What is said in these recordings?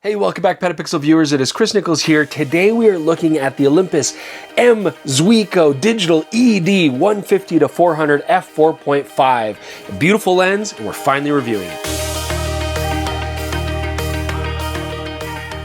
Hey, welcome back PetaPixel viewers, it is Chris Niccolls here. Today we are looking at the Olympus M.Zuiko Digital ED 150-400 f4.5. A beautiful lens, and we're finally reviewing it.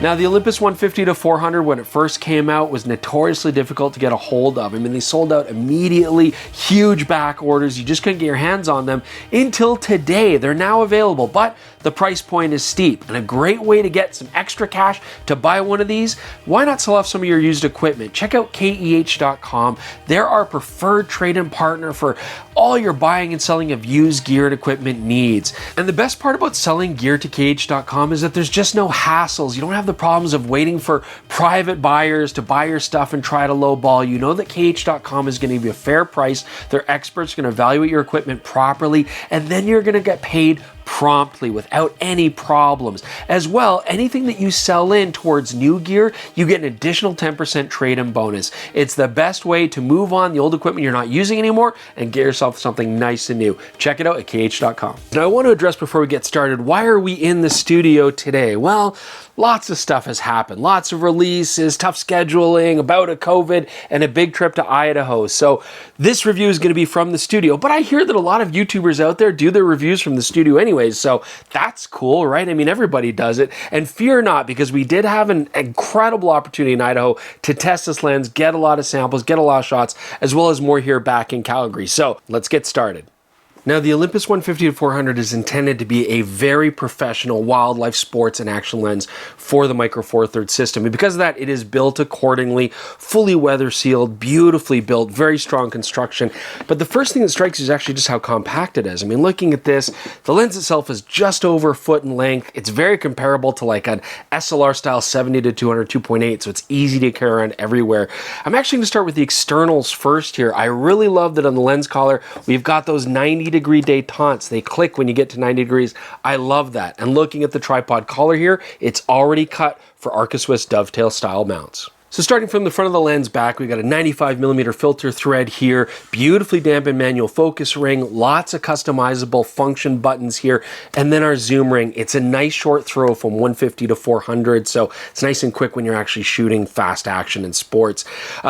Now, the Olympus 150-400, when it first came out, was notoriously difficult to get a hold of. I mean, they sold out immediately, huge back orders. You just couldn't get your hands on them until today. They're now available, but the price point is steep. And a great way to get some extra cash to buy one of these, why not sell off some of your used equipment? Check out KEH.com. They're our preferred trade-in partner for all your buying and selling of used gear and equipment needs. And the best part about selling gear to KEH.com is that there's just no hassles. You don't have the problems of waiting for private buyers to buy your stuff and try to lowball. You know that KEH.com is going to give you a fair price. Their experts are going to evaluate your equipment properly, and then you're going to get paid promptly without any problems. As well, anything that you sell in towards new gear, you get an additional 10% trade-in bonus. It's the best way to move on the old equipment you're not using anymore and get yourself something nice and new. Check it out at KEH.com. Now, I want to address before we get started, why are we in the studio today? Well, lots of stuff has happened. Lots of releases, tough scheduling, about a COVID, and a big trip to Idaho. So this review is going to be from the studio, but I hear that a lot of YouTubers out there do their reviews from the studio anyways, so that's cool, right? I mean, everybody does it. And fear not, because we did have an incredible opportunity in Idaho to test this lens, get a lot of samples, get a lot of shots, as well as more here back in Calgary. So let's get started. Now, the Olympus 150-400 is intended to be a very professional wildlife, sports, and action lens for the Micro Four Thirds system. And because of that, it is built accordingly, fully weather sealed, beautifully built, very strong construction. But the first thing that strikes you is actually just how compact it is. I mean, looking at this, the lens itself is just over a foot in length. It's very comparable to like an SLR style 70-200 2.8, so it's easy to carry around everywhere. I'm actually going to start with the externals first here. I really love that on the lens collar, we've got those 90-degree détentes. They click when you get to 90 degrees. I love that. And looking at the tripod collar here, it's already cut for Arca Swiss dovetail style mounts. So starting from the front of the lens back, we've got a 95mm filter thread here, beautifully dampened manual focus ring, lots of customizable function buttons here, and then our zoom ring. It's a nice short throw from 150 to 400, so it's nice and quick when you're actually shooting fast action and sports.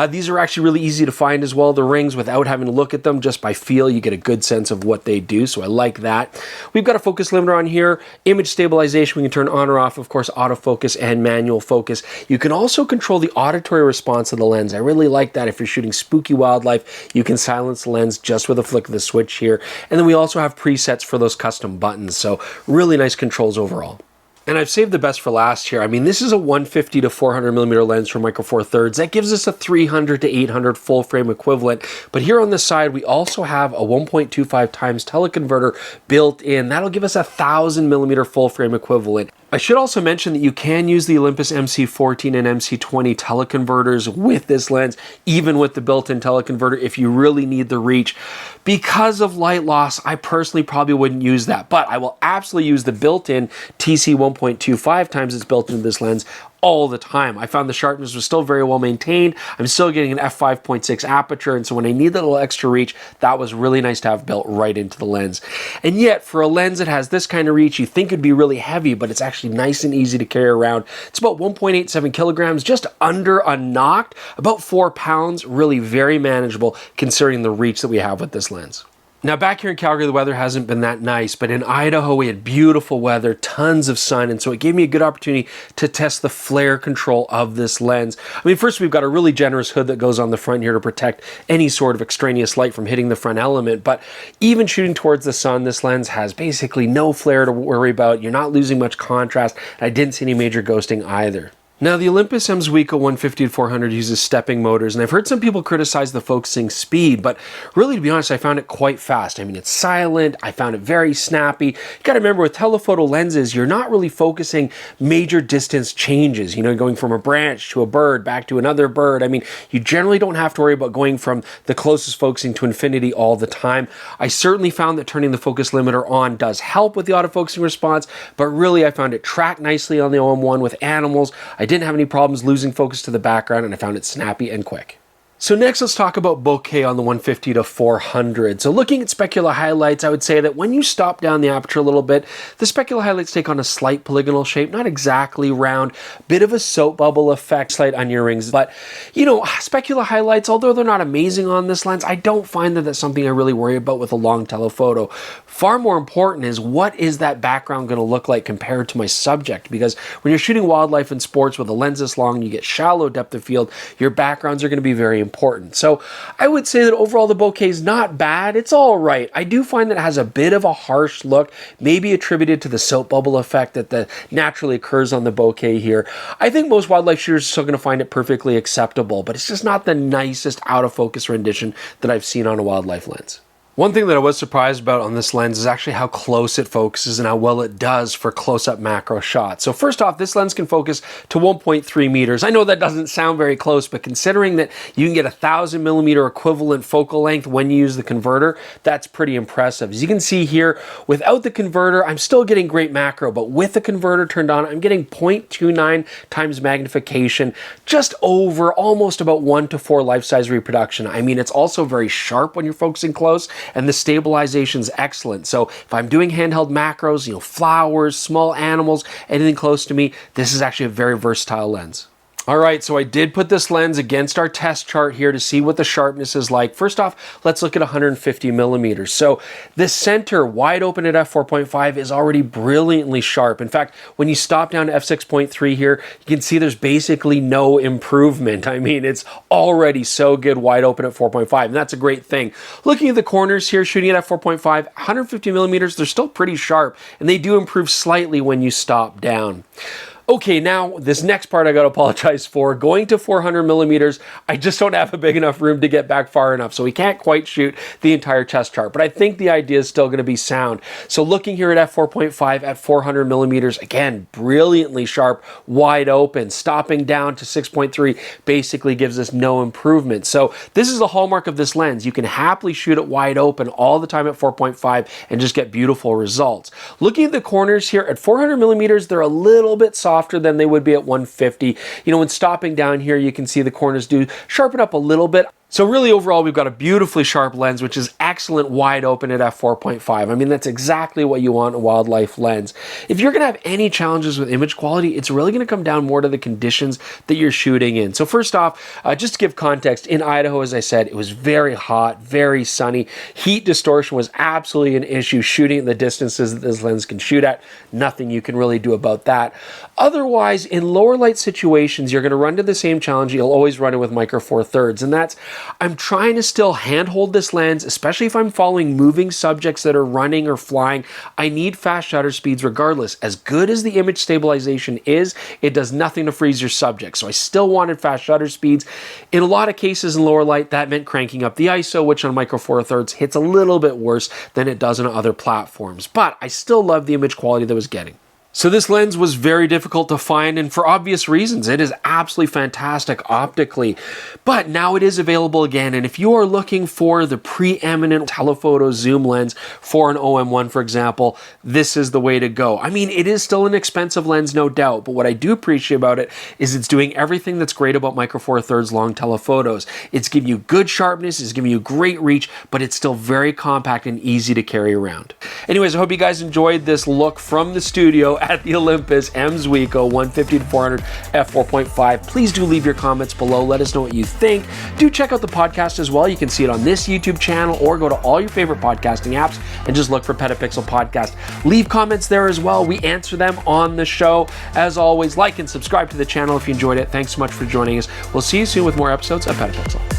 These are actually really easy to find as well, the rings, without having to look at them. Just by feel, you get a good sense of what they do, so I like that. We've got a focus limiter on here, image stabilization, we can turn on or off, of course, autofocus and manual focus. You can also control the auditory response of the lens. I really like that. If you're shooting spooky wildlife, you can silence the lens just with a flick of the switch here. And then we also have presets for those custom buttons. So really nice controls overall. And I've saved the best for last here. I mean, this is a 150 to 400mm lens for Micro Four Thirds. That gives us a 300 to 800 full frame equivalent. But here on the side, we also have a 1.25 times teleconverter built in. That'll give us a 1000mm full frame equivalent. I should also mention that you can use the Olympus MC14 and MC20 teleconverters with this lens, even with the built-in teleconverter if you really need the reach. Because of light loss, I personally probably wouldn't use that, but I will absolutely use the built-in TC 1.25 times it's built into this lens all the time. I found the sharpness was still very well maintained. I'm still getting an f5.6 aperture, and so when I need that little extra reach, that was really nice to have built right into the lens. And yet, for a lens that has this kind of reach, you think it'd be really heavy, but it's actually nice and easy to carry around. It's about 1.87 kilograms, just under a knocked, about 4 pounds, really very manageable considering the reach that we have with this lens. Now, back here in Calgary, the weather hasn't been that nice, but in Idaho, we had beautiful weather, tons of sun, and so it gave me a good opportunity to test the flare control of this lens. I mean, first, we've got a really generous hood that goes on the front here to protect any sort of extraneous light from hitting the front element, but even shooting towards the sun, this lens has basically no flare to worry about. You're not losing much contrast, and I didn't see any major ghosting either. Now, the Olympus M.Zuiko 150-400 uses stepping motors, and I've heard some people criticize the focusing speed, but really, to be honest, I found it quite fast. I mean, it's silent. I found it very snappy. You got to remember, with telephoto lenses, you're not really focusing major distance changes, you know, going from a branch to a bird, back to another bird. I mean, you generally don't have to worry about going from the closest focusing to infinity all the time. I certainly found that turning the focus limiter on does help with the autofocusing response, but really, I found it tracked nicely on the OM1 with animals. I didn't have any problems losing focus to the background, and I found it snappy and quick. So next, let's talk about bokeh on the 150 to 400. So looking at specular highlights, I would say that when you stop down the aperture a little bit, the specular highlights take on a slight polygonal shape, not exactly round, bit of a soap bubble effect, slight onion rings. But, you know, specular highlights, although they're not amazing on this lens, I don't find that that's something I really worry about with a long telephoto. Far more important is, what is that background going to look like compared to my subject? Because when you're shooting wildlife and sports with a lens this long, you get shallow depth of field, your backgrounds are going to be very important. So I would say that overall the bokeh is not bad. It's all right. I do find that it has a bit of a harsh look, maybe attributed to the soap bubble effect that naturally occurs on the bokeh here. I think most wildlife shooters are still going to find it perfectly acceptable, but it's just not the nicest out of focus rendition that I've seen on a wildlife lens. One thing that I was surprised about on this lens is actually how close it focuses and how well it does for close-up macro shots. So first off, this lens can focus to 1.3 meters. I know that doesn't sound very close, but considering that you can get 1,000 millimeter equivalent focal length when you use the converter, that's pretty impressive. As you can see here, without the converter, I'm still getting great macro, but with the converter turned on, I'm getting 0.29 times magnification, just over almost about 1 to 4 life-size reproduction. I mean, it's also very sharp when you're focusing close, and the stabilization is excellent. So if I'm doing handheld macros, you know, flowers, small animals, anything close to me, this is actually a very versatile lens. All right, so I did put this lens against our test chart here to see what the sharpness is like. First off, let's look at 150 millimeters. So the center wide open at f4.5 is already brilliantly sharp. In fact, when you stop down to f6.3 here, you can see there's basically no improvement. I mean, it's already so good wide open at 4.5, and that's a great thing. Looking at the corners here, shooting at f4.5, 150 millimeters, they're still pretty sharp, and they do improve slightly when you stop down. Okay, now this next part I gotta apologize for. Going to 400 millimeters, I just don't have a big enough room to get back far enough, so we can't quite shoot the entire test chart, but I think the idea is still gonna be sound. So looking here at f4.5 at 400 millimeters, again, brilliantly sharp, wide open. Stopping down to 6.3 basically gives us no improvement. So this is the hallmark of this lens. You can happily shoot it wide open all the time at 4.5 and just get beautiful results. Looking at the corners here at 400 millimeters, they're a little bit softer than they would be at 150. You know, when stopping down here, you can see the corners do sharpen up a little bit. So really overall, we've got a beautifully sharp lens, which is excellent wide open at f4.5. I mean, that's exactly what you want in a wildlife lens. If you're gonna have any challenges with image quality, it's really gonna come down more to the conditions that you're shooting in. So first off, just to give context, in Idaho, as I said, it was very hot, very sunny. Heat distortion was absolutely an issue shooting at the distances that this lens can shoot at. Nothing you can really do about that. Otherwise, in lower light situations, you're gonna run into the same challenge you'll always run it with Micro Four Thirds, and that's I'm trying to still handhold this lens, especially if I'm following moving subjects that are running or flying. I need fast shutter speeds regardless. As good as the image stabilization is, it does nothing to freeze your subject. So I still wanted fast shutter speeds. In a lot of cases in lower light, that meant cranking up the ISO, which on Micro Four Thirds hits a little bit worse than it does on other platforms. But I still love the image quality that I was getting. So this lens was very difficult to find, and for obvious reasons. It is absolutely fantastic optically, but now it is available again. And if you are looking for the preeminent telephoto zoom lens for an OM1, for example, this is the way to go. I mean, it is still an expensive lens, no doubt, but what I do appreciate about it is it's doing everything that's great about Micro Four Thirds long telephotos. It's giving you good sharpness, it's giving you great reach, but it's still very compact and easy to carry around. Anyways, I hope you guys enjoyed this look from the studio at the Olympus M.Zuiko 150 to 400 f4.5. Please do leave your comments below. Let us know what you think. Do check out the podcast as well. You can see it on this YouTube channel or go to all your favorite podcasting apps and just look for PetaPixel Podcast. Leave comments there as well. We answer them on the show. As always, like and subscribe to the channel if you enjoyed it. Thanks so much for joining us. We'll see you soon with more episodes of PetaPixel.